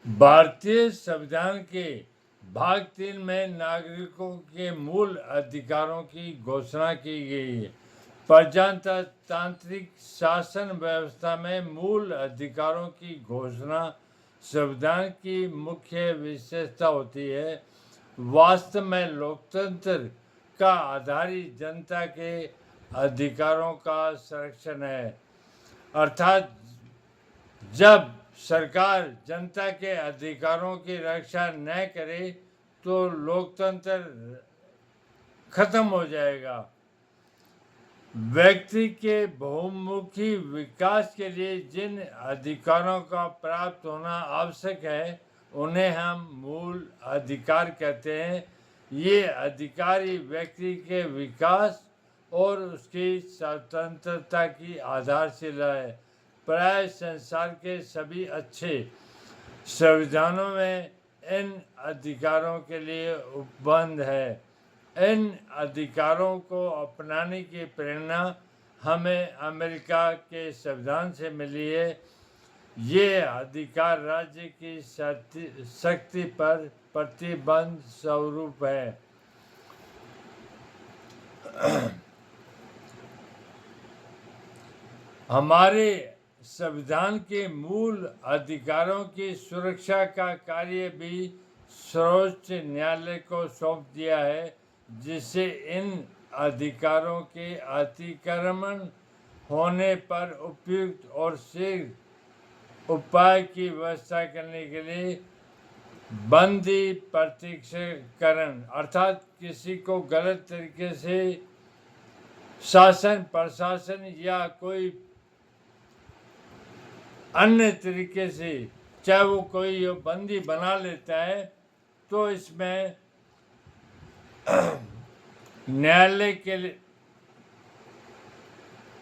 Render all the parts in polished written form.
भारतीय संविधान के भाग 3 में नागरिकों के मूल अधिकारों की घोषणा की गई है। प्रजातांत्रिक शासन व्यवस्था में मूल अधिकारों की घोषणा संविधान की मुख्य विशेषता होती है। वास्तव में लोकतंत्र का आधार ही जनता के अधिकारों का संरक्षण है, अर्थात जब सरकार जनता के अधिकारों की रक्षा न करे तो लोकतंत्र खत्म हो जाएगा। व्यक्ति के बहुमुखी विकास के लिए जिन अधिकारों का प्राप्त होना आवश्यक है उन्हें हम मूल अधिकार कहते हैं। ये अधिकार ही व्यक्ति के विकास और उसकी स्वतंत्रता की आधारशिला है। प्राय संसार के सभी अच्छे संविधानों में इन अधिकारों के लिए उपबंध है। इन अधिकारों को अपनाने की प्रेरणा हमें अमेरिका के संविधान से मिली है। ये अधिकार राज्य की शक्ति पर प्रतिबंध स्वरूप है। हमारे संविधान के मूल अधिकारों की सुरक्षा का कार्य भी सर्वोच्च न्यायालय को सौंप दिया है, जिससे इन अधिकारों के अतिक्रमण होने पर उपयुक्त और शीघ्र उपाय की व्यवस्था करने के लिए बंदी प्रत्यक्षीकरण, अर्थात किसी को गलत तरीके से शासन प्रशासन या कोई अन्य तरीके से चाहे वो कोई बंदी बना लेता है तो इसमें न्यायालय के लिए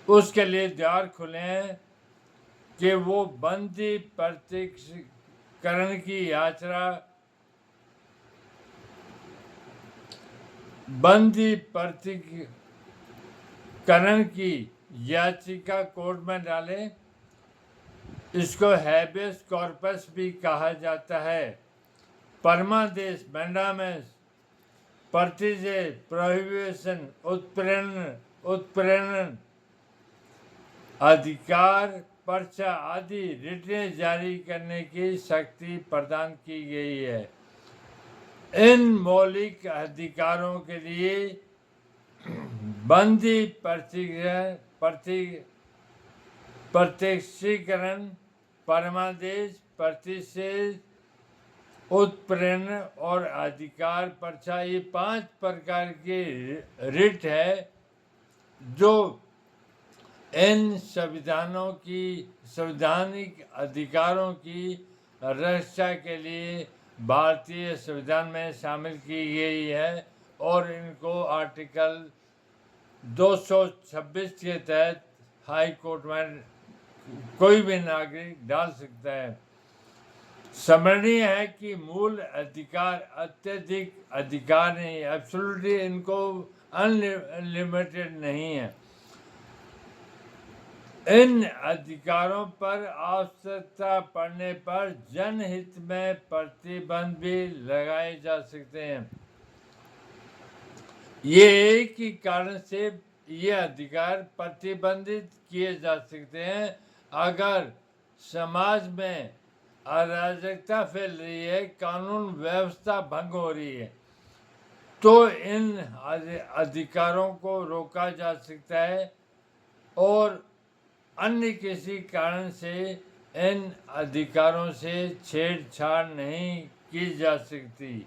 उसके लिए द्वार खुले हैं कि वो बंदी प्रत्यक्षीकरण की यात्रा बंदी प्रत्यक्षीकरण की याचिका कोर्ट में डालें। इसको हैबियस कॉर्पस भी कहा जाता है। परमादेश मैंडामेस प्रतिजय प्रोहिबिशन उत्प्रेरण अधिकार पर्चा आदि रिटें जारी करने की शक्ति प्रदान की गई है। इन मौलिक अधिकारों के लिए बंदी प्रत्यक्षीकरण परमादेश प्रतिषेध उत्प्रेरण और अधिकार पर्चा ये 5 प्रकार के रिट है जो इन संवैधानिक अधिकारों की रक्षा के लिए भारतीय संविधान में शामिल की गई है और इनको आर्टिकल 226 के तहत हाई कोर्ट में कोई भी नागरिक डाल सकता है। स्मरणीय है कि मूल अधिकार अत्यधिक अधिकार नहीं, एब्सोल्युटली इनको अनलिमिटेड नहीं है। इन अधिकारों पर आवश्यकता पड़ने पर जनहित में प्रतिबंध भी लगाए जा सकते हैं। ये एक ही कारण से ये अधिकार प्रतिबंधित किए जा सकते हैं अगर समाज में अराजकता फैल रही है, कानून व्यवस्था भंग हो रही है, तो इन अधिकारों को रोका जा सकता है और अन्य किसी कारण से इन अधिकारों से छेड़छाड़ नहीं की जा सकती।